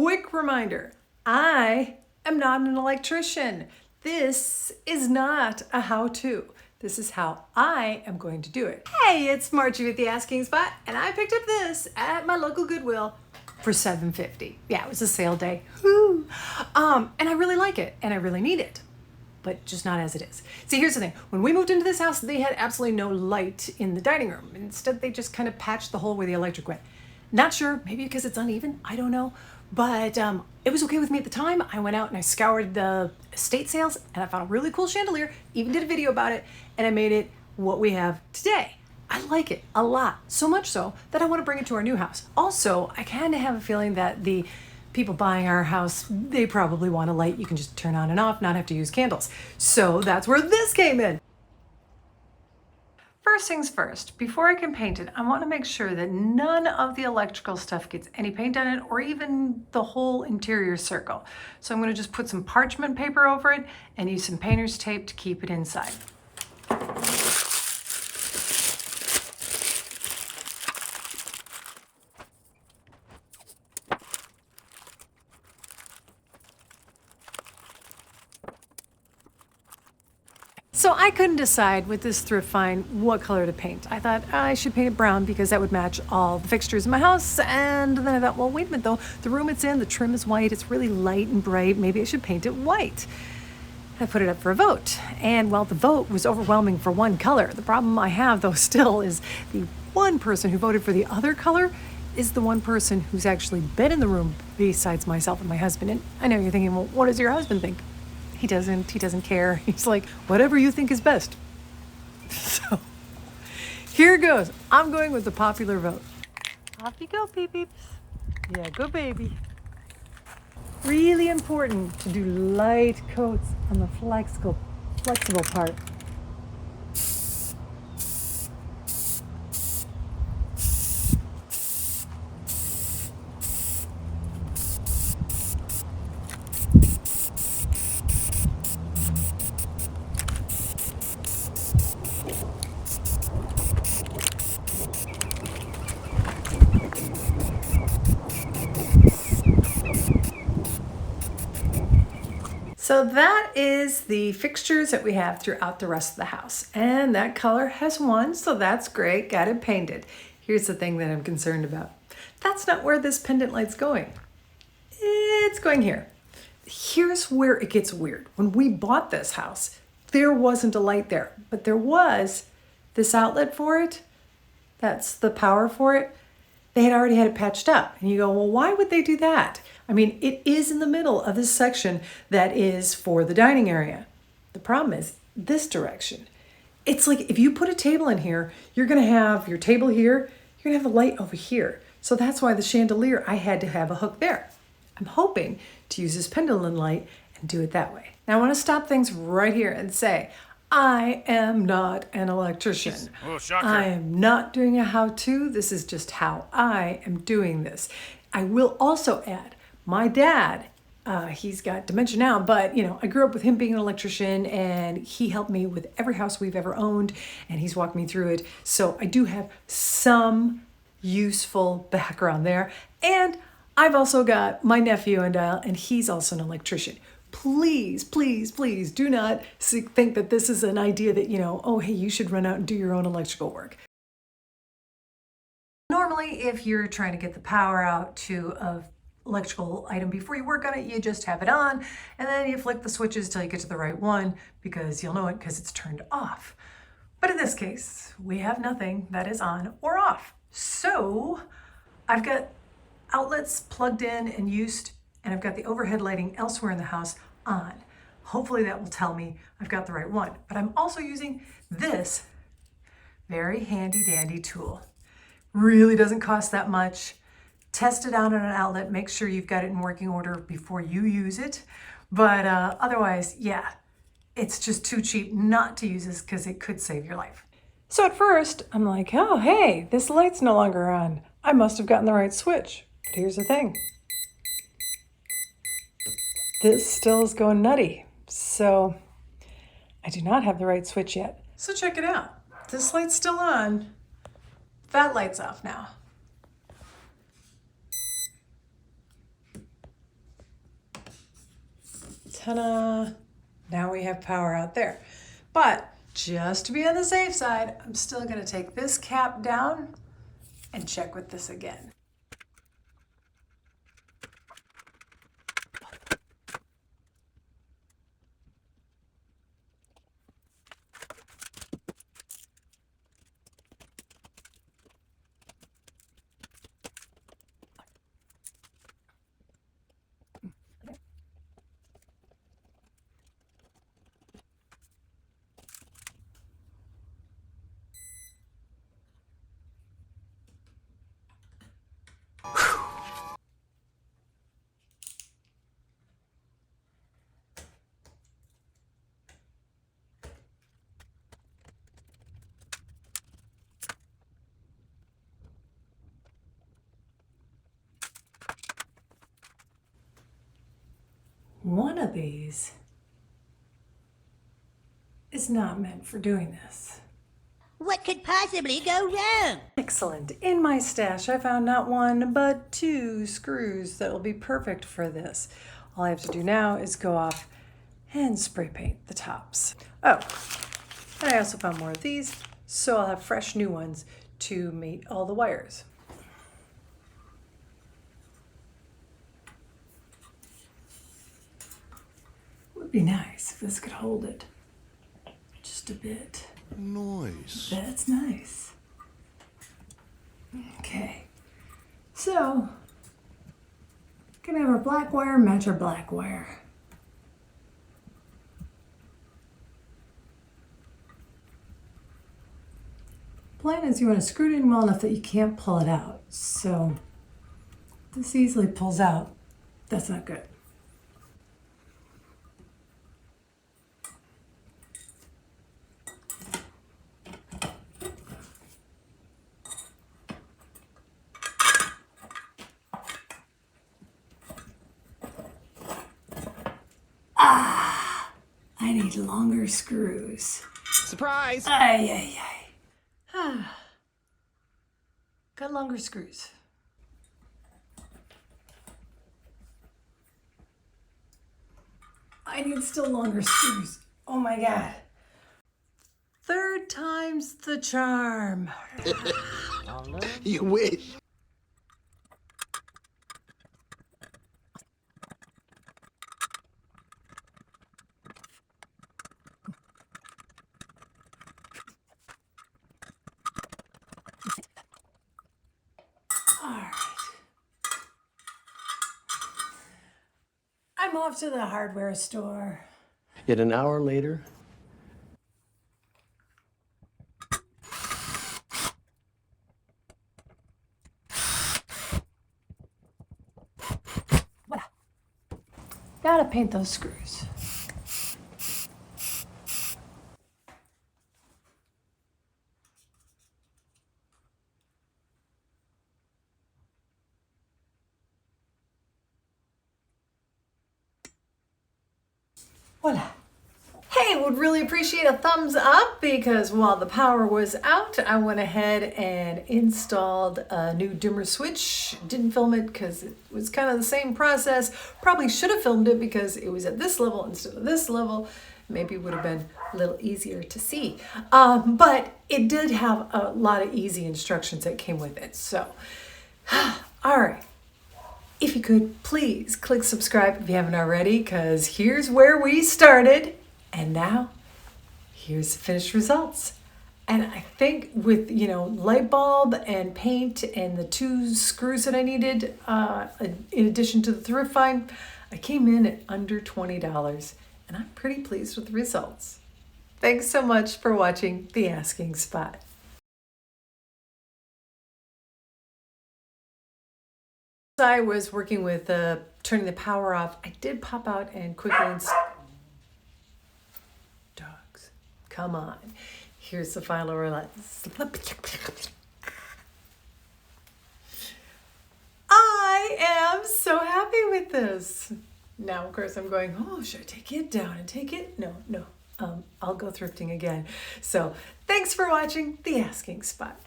Quick reminder, I am not an electrician. This is not a how-to. This is how I am going to do it. Hey, it's Margie with the Asking Spot, and I picked up this at my local Goodwill for $7.50. Yeah, it was a sale day. Woo. And I really like it, and I really need it, but just not as it is. See, here's the thing. When we moved into this house, they had absolutely no light in the dining room. Instead, they just kind of patched the hole where the electric went. Not sure, maybe because it's uneven, I don't know. But it was okay with me at the time. I went out and I scoured the estate sales and I found a really cool chandelier, even did a video about it, and I made it what we have today. I like it a lot, so much so that I want to bring it to our new house. Also, I kind of have a feeling that the people buying our house, they probably want a light you can just turn on and off, not have to use candles. So that's where this came in. First things first, before I can paint it, I want to make sure that none of the electrical stuff gets any paint on it or even the whole interior circle. So I'm going to just put some parchment paper over it and use some painter's tape to keep it inside. So I couldn't decide with this thrift find what color to paint. I thought I should paint it brown because that would match all the fixtures in my house. And then I thought, well, wait a minute though. The room it's in, the trim is white. It's really light and bright. Maybe I should paint it white. I put it up for a vote. And well, the vote was overwhelming for one color. The problem I have though still is the one person who voted for the other color is the one person who's actually been in the room besides myself and my husband. And I know you're thinking, well, what does your husband think? He doesn't care. He's like, whatever you think is best. So here goes. I'm going with the popular vote. Off you go, peeps. Yeah, go baby. Really important to do light coats on the flexible part. So that is the fixtures that we have throughout the rest of the house. And that color has won, so that's great. Got it painted. Here's the thing that I'm concerned about. That's not where this pendant light's going. It's going here. Here's where it gets weird. When we bought this house, there wasn't a light there, but there was this outlet for it. That's the power for it. They had already had it patched up. And you go, well, why would they do that? I mean, it is in the middle of this section that is for the dining area. The problem is this direction. It's like if you put a table in here, you're going to have your table here, you're going to have the light over here. So that's why the chandelier, I had to have a hook there. I'm hoping to use this pendant light and do it that way. Now I want to stop things right here and say, I am not an electrician. Oh, shocker. I am not doing a how-to. This is just how I am doing this. I will also add, my dad, he's got dementia now, but you know, I grew up with him being an electrician and he helped me with every house we've ever owned and he's walked me through it. So I do have some useful background there. And I've also got my nephew and he's also an electrician. Please, please, please do not think that this is an idea that, you know, oh, hey, you should run out and do your own electrical work. Normally, if you're trying to get the power out to a electrical item before you work on it, you just have it on and then you flick the switches till you get to the right one because you'll know it because it's turned off. But in this case, we have nothing that is on or off. So I've got outlets plugged in and used, and I've got the overhead lighting elsewhere in the house on. Hopefully that will tell me I've got the right one. But I'm also using this very handy dandy tool. Really doesn't cost that much. Test it out on an outlet, make sure you've got it in working order before you use it. But otherwise, yeah, it's just too cheap not to use this because it could save your life. So at first, I'm like, oh, hey, this light's no longer on. I must have gotten the right switch. But here's the thing. This still is going nutty. So I do not have the right switch yet. So check it out. This light's still on. That light's off now. Ta-da! Now we have power out there. But just to be on the safe side, I'm still going to take this cap down and check with this again. One of these is not meant for doing this. What could possibly go wrong? Excellent. In my stash, I found not one, but 2 screws that will be perfect for this. All I have to do now is go off and spray paint the tops. Oh, and I also found more of these, so I'll have fresh new ones to mate all the wires. Would be nice if this could hold it just a bit. Nice. That's nice. Okay, so gonna have our black wire match our black wire. Plan is you want to screw it in well enough that you can't pull it out. So this easily pulls out. That's not good. I need longer screws. Surprise! Ay, ay, ay. Got longer screws. I need still longer screws. Oh my God. 3rd time's the charm. You wish. All right. I'm off to the hardware store. Yet an hour later, Voila. Now to paint those screws. Voila. Hey, would really appreciate a thumbs up because while the power was out, I went ahead and installed a new dimmer switch. Didn't film it because it was kind of the same process. Probably should have filmed it because it was at this level instead of this level. Maybe it would have been a little easier to see. But it did have a lot of easy instructions that came with it. So, all right. If you could, please click subscribe if you haven't already, because here's where we started. And now, here's the finished results. And I think with, light bulb and paint and the 2 screws that I needed, in addition to the thrift find, I came in at under $20. And I'm pretty pleased with the results. Thanks so much for watching The Asking Spot. I was working with turning the power off. I did pop out and quickly dogs, come on. Here's the final roulette. I am so happy with this. Now, of course, I'm going, oh, should I take it down and take it? No. I'll go thrifting again. So thanks for watching The Asking Spot.